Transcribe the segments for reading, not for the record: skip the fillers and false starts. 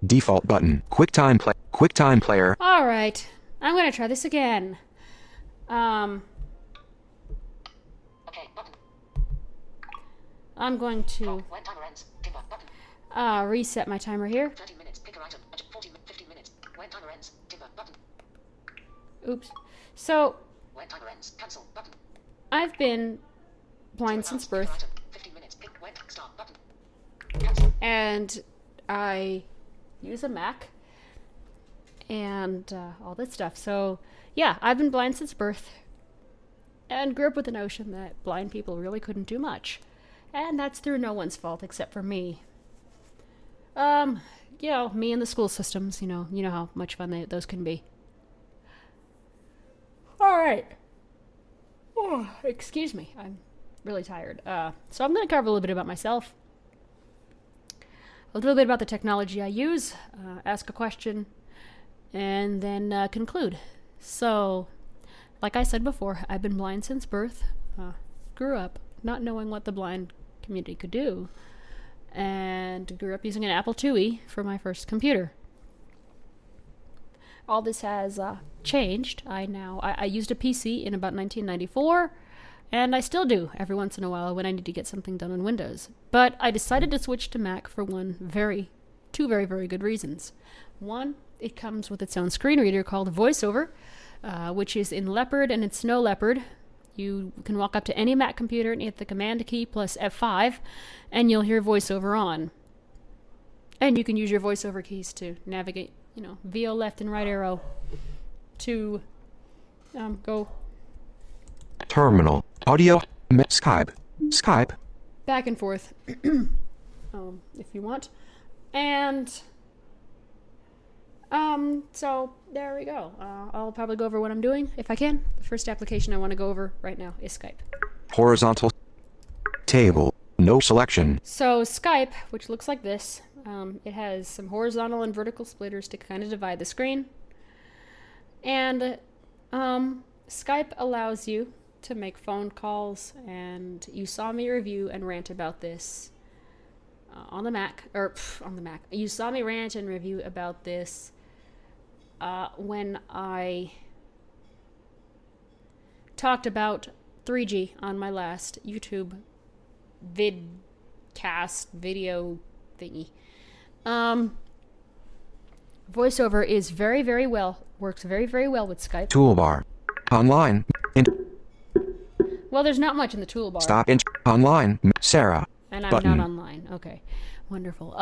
Default button. QuickTime player. All right. I'm going to try this again. Okay, button. I'm going to When timer ends, timber button. reset my timer here. 30 minutes, pick a item. 15 minutes. When timer ends, timber button. Oops. So, When timer ends, cancel button. I've been blind since Pick an birth, item. 15 minutes, pick when start button. Cancel. and I use a Mac and all that stuff. So, yeah, I've been blind since birth and grew up with the notion that blind people really couldn't do much. And that's through no one's fault except for me. Me and the school systems, you know how much fun those can be. All right. Oh, excuse me, I'm really tired. So I'm going to cover a little bit about myself, a little bit about the technology I use, ask a question, and then conclude. So, like I said before, I've been blind since birth. Grew up not knowing what the blind community could do, and grew up using an Apple IIe for my first computer. All this has changed. I used a PC in about 1994, and I still do every once in a while when I need to get something done on Windows. But I decided to switch to Mac for two very, very good reasons. One, it comes with its own screen reader called VoiceOver, which is in Leopard and in Snow Leopard. You can walk up to any Mac computer and hit the Command key plus F5, and you'll hear VoiceOver on. And you can use your VoiceOver keys to navigate, via left and right arrow to go Terminal. Audio. Skype. back and forth if you want. And so there we go. I'll probably go over what I'm doing if I can. The first application I want to go over right now is Skype. Horizontal. Table. No selection. So Skype, which looks like this, it has some horizontal and vertical splitters to kind of divide the screen. And Skype allows you to make phone calls, and you saw me review and rant about this on the Mac. You saw me rant and review about this when I talked about 3G on my last YouTube vidcast video thingy. VoiceOver is works very, very well with Skype. Toolbar. Online. Well, there's not much in the toolbar. Stop. Online. Sarah. And I'm Button. not online. Okay. Wonderful.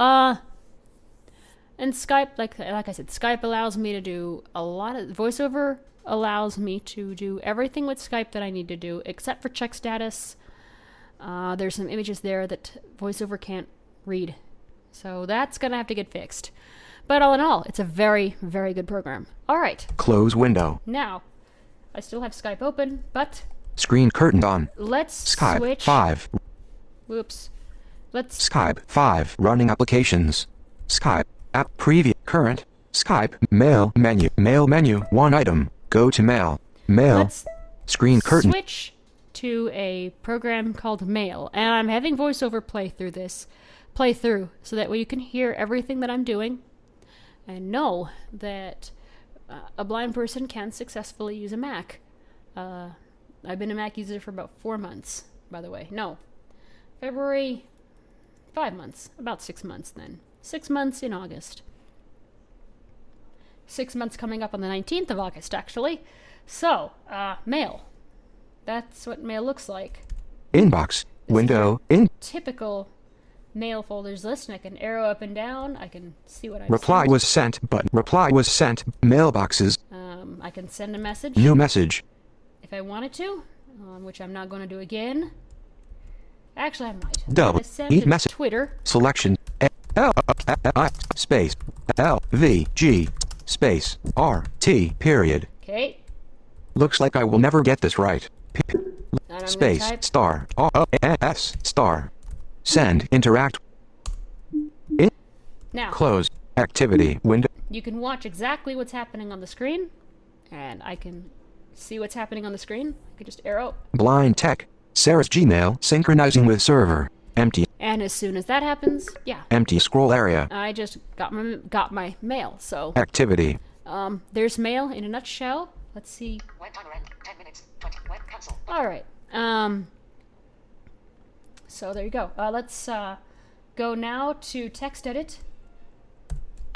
And Skype, like I said, Skype allows me to do a lot of... VoiceOver allows me to do everything with Skype that I need to do, except for check status. There's some images there that VoiceOver can't read. So that's going to have to get fixed. But all in all, it's a very, very good program. All right. Close window. Now, I still have Skype open, but Screen curtain on. let's Skype switch... 5. Whoops. Let's... Skype 5. Running applications. Skype. App preview. Current. Skype. Mail menu. Mail menu. One item. Go to mail. Mail. Let's Screen curtain. switch to a program called Mail, and I'm having VoiceOver play through, so that way you can hear everything that I'm doing and know that a blind person can successfully use a Mac. I've been a Mac user for about 4 months, by the way. No, February, 5 months, about 6 months then. 6 months in August. 6 months coming up on the 19th of August, actually. So, Mail. That's what Mail looks like. Inbox. Window. In. Typical Mail folders list, and I can arrow up and down. I can see what I Reply sent. was sent. Button. Reply was sent. Mailboxes. I can send a message New message. if I wanted to, which I'm not going to do again. Actually, I might. I'm Double. gonna send E to message. Twitter. Selection. L I space L V G space R T period. Okay. Looks like I will never get this right. And I'm gonna Space type. star O S star. Send. Interact. In. Now, Close. Activity window. you can watch exactly what's happening on the screen, and I can see what's happening on the screen. I can just arrow. Blind tech. Sarah's Gmail synchronizing with server. Empty. And as soon as that happens, yeah, Empty scroll area. I just got my mail. So Activity. there's mail in a nutshell. Let's see. Web timer end. 10 minutes. 20. Web cancel. All right. So there you go. Let's go now to text edit.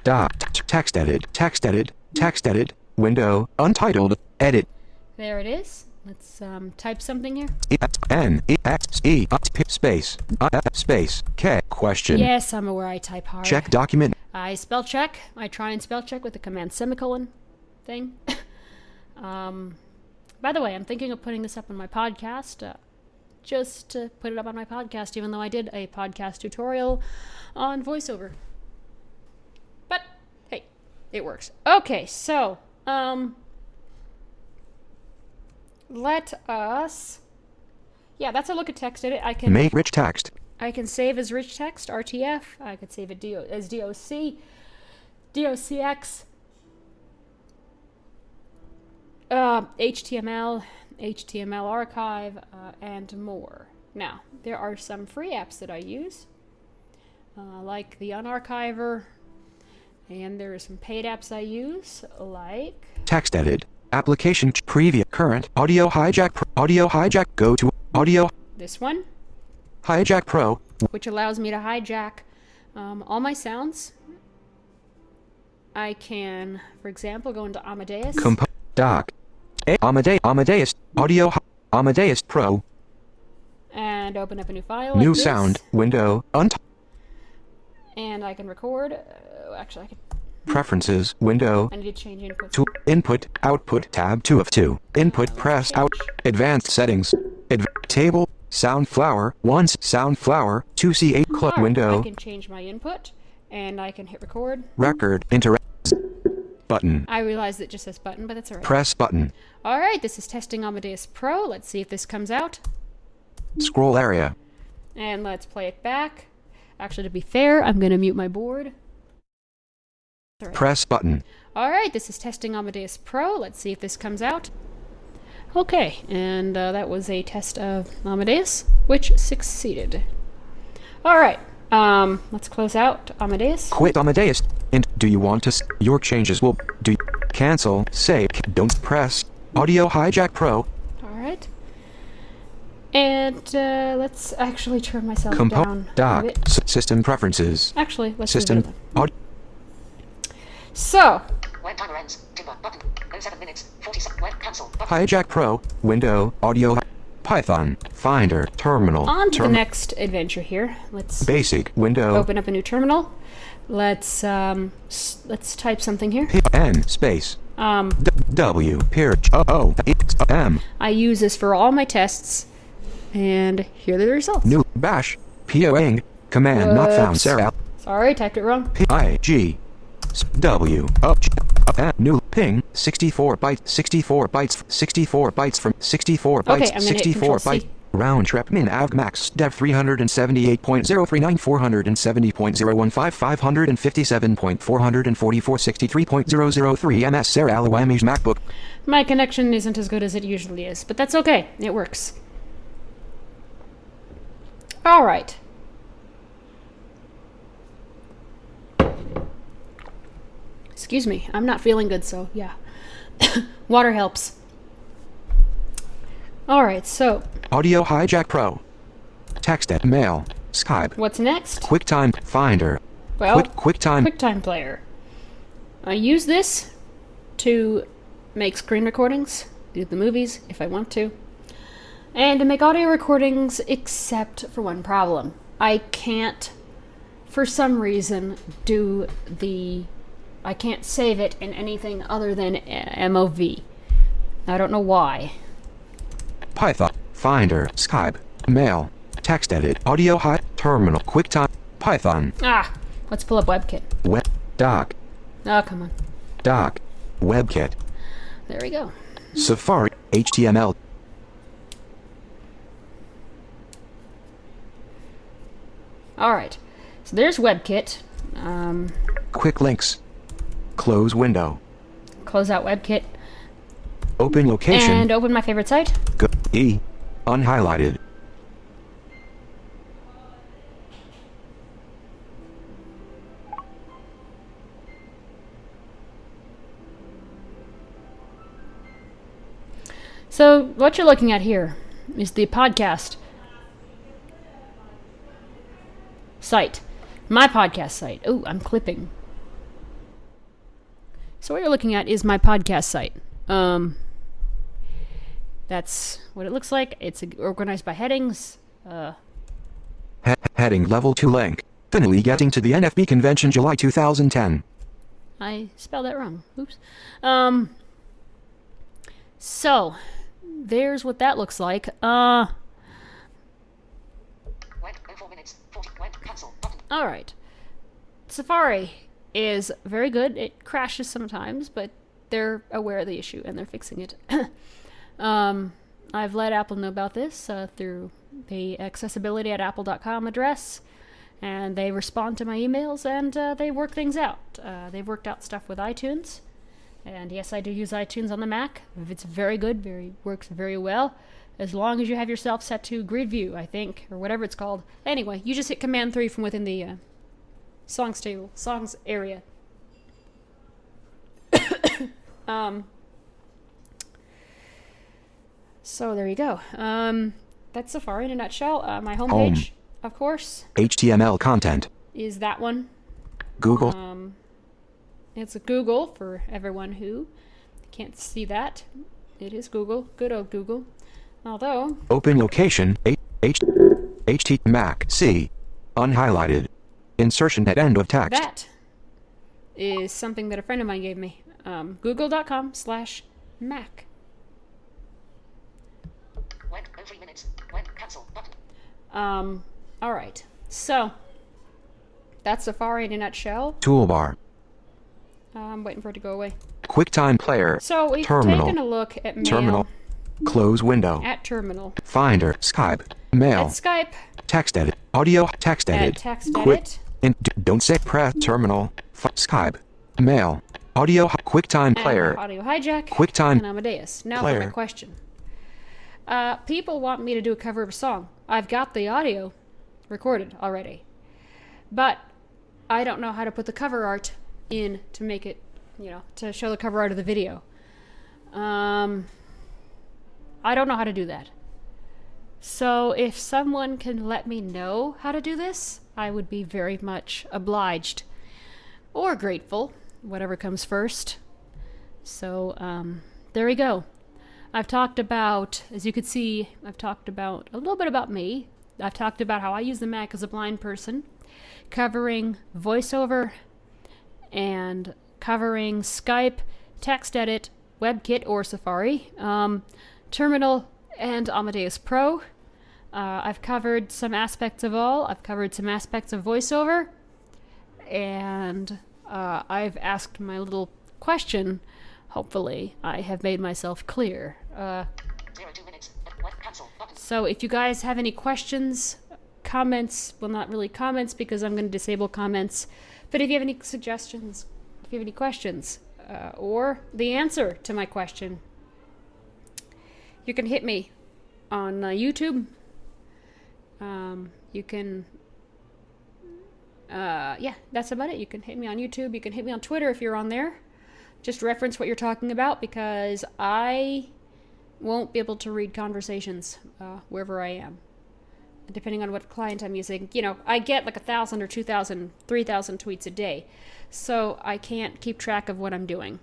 Text edit. Text edit. Text edit. Window. Untitled. Edit. There it is. Let's type something here. Space space K question. Yes, I'm aware I type hard. Check document. I spell check. I try and spell check with the command semicolon thing. By the way, I'm thinking of putting this up on my podcast. Just to put it up on my podcast, even though I did a podcast tutorial on VoiceOver. But hey, it works. Okay, so let us. Yeah, that's a look at text edit. I can Make rich text. I can save as rich text, RTF. I could save it as DOC, DOCX, HTML, HTML archive, and more. Now, there are some free apps that I use, like the Unarchiver, and there are some paid apps I use, like Text edit. Application preview. Current. Audio hijack. Audio hijack. Go to audio this one, hijack pro. which allows me to hijack all my sounds. I can, for example, go into Amadeus. Doc. Amadeus. Audio Amadeus Pro. And open up a new file. New like this. sound window. And I can record. Actually, I can. Preferences window. I need to change input. To input output tab 2 of 2. Input press out. Advanced settings. Table. Soundflower. 1 Soundflower. 2C8 Alright, window. I can change my input, and I can hit record. Record. Interact. Button. I realize it just says button, but that's alright. Press button. Alright, this is testing Amadeus Pro. Let's see if this comes out. Scroll area. And let's play it back. Actually, to be fair, I'm going to mute my board. Alright. Press button. Alright, this is testing Amadeus Pro. Let's see if this comes out. Okay, and that was a test of Amadeus, which succeeded. Alright, let's close out Amadeus. Quit Amadeus. And do you want to? Your changes will. Do cancel. Save. Don't press. Audio hijack pro. Alright. And let's actually turn myself down a Doc. bit. System preferences. Actually, let's System. redo them. Aud- Web timer ends. Timber button. 07 minutes. 40 seconds. Web cancel button. hijack pro. Window. Audio. Python. Finder. Terminal. On to the next adventure here. Let's Basic. Window. open up a new terminal. Let's type something here. N space. W. Period. O. M. I use this for all my tests, and here are the results. New. Bash. Poing. Command not found. Whoops. Sarah. Sorry, typed it wrong. P-I-G. W. New. Ping. 64 bytes. 64 bytes. 64 bytes from 64 bytes. Okay, I'm gonna hit 64 Control-C. bytes. Round trip min av max dev 378.039 470.015 557.444 63.003 ms Sarah Alawami's MacBook. My connection isn't as good as it usually is, but that's okay. It works. All right. Excuse me. I'm not feeling good, so yeah. Water helps. All right, so Audio hijack pro. Text at mail. Skype. what's next? QuickTime Finder. Well, QuickTime. QuickTime Player. I use this to make screen recordings, do the movies if I want to, and to make audio recordings, except for one problem. I can't, for some reason, I can't save it in anything other than MOV. I don't know why. Python. Finder. Skype. Mail. Text edit. Audio high. Terminal. QuickTime. Python. Ah, let's pull up WebKit. Web. Doc. Oh, come on. Doc. WebKit. There we go. Safari. HTML. All right. So there's WebKit. Quick links. Close window. Close out WebKit. Open location. And open my favorite site. Go. E. Unhighlighted. So what you're looking at here is the podcast site. My podcast site. Oh, I'm clipping. So what you're looking at is my podcast site. That's what it looks like. It's organized by headings. Heading level 2 link. Finally getting to the NFB convention July 2010. I spelled that wrong. Oops. So, there's what that looks like. Web, 4 minutes, 40, web, cancel, button. Alright. Safari is very good. It crashes sometimes, but they're aware of the issue and they're fixing it. I've let Apple know about this through the accessibility@apple.com address, and they respond to my emails and they work things out. They've worked out stuff with iTunes, and yes, I do use iTunes on the Mac. It's very good, works very well, as long as you have yourself set to grid view, I think, or whatever it's called. Anyway, you just hit Command 3 from within the songs area. So there you go. That's Safari in a nutshell. My homepage, of course, HTML content. is that one. Google. It's a Google for everyone who can't see that. It is Google. Good old Google. Although, Open location. HT Mac. C. Unhighlighted. Insertion at end of text. that is something that a friend of mine gave me. Google.com/Mac. Web, 3 minutes, web, cancel, button. Alright. So, that's Safari in a nutshell. Toolbar. I'm waiting for it to go away. QuickTime Player. So, we've Terminal. taken a look at Mail. Terminal. Close window. At Terminal. Finder. Skype. Mail. At Skype. Text edit. Audio. Text edit. Text Quick. Edit. Don't say press. Terminal. Skype. Mail. Audio. QuickTime Player. And Audio Hijack. QuickTime And Amadeus. Now for my Player. question. People want me to do a cover of a song. I've got the audio recorded already. But I don't know how to put the cover art in to make it, to show the cover art of the video. I don't know how to do that. So if someone can let me know how to do this, I would be very much obliged. Or grateful, whatever comes first. So, there we go. I've talked about, as you could see, I've talked about a little bit about me. I've talked about how I use the Mac as a blind person, covering VoiceOver and covering Skype, TextEdit, WebKit or Safari, Terminal, and Amadeus Pro. I've covered some aspects of all. I've covered some aspects of VoiceOver, and I've asked my little question. Hopefully, I have made myself clear. 2 minutes, web, cancel, button. So if you guys have any questions, comments, well, not really comments because I'm going to disable comments, but if you have any suggestions, if you have any questions, or the answer to my question, you can hit me on YouTube. You can, yeah, that's about it. You can hit me on YouTube. You can hit me on Twitter if you're on there. Just reference what you're talking about because I won't be able to read conversations wherever I am. Depending on what client I'm using. I get like 1,000 or 2,000, 3,000 tweets a day. So I can't keep track of what I'm doing.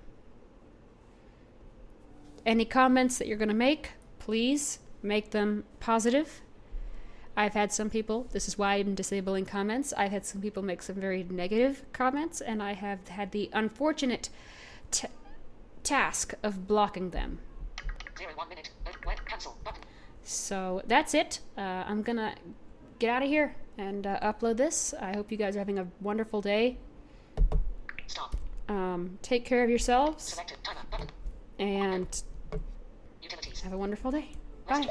Any comments that you're going to make, please make them positive. I've had some people, this is why I'm disabling comments, I've had some people make some very negative comments, and I have had the unfortunate task of blocking them. 1 minute, web, cancel, button. So that's it. I'm gonna get out of here and upload this. I hope you guys are having a wonderful day. Stop. Take care of yourselves Selected timer, button. and Utilities. have a wonderful day. Bye. Messages.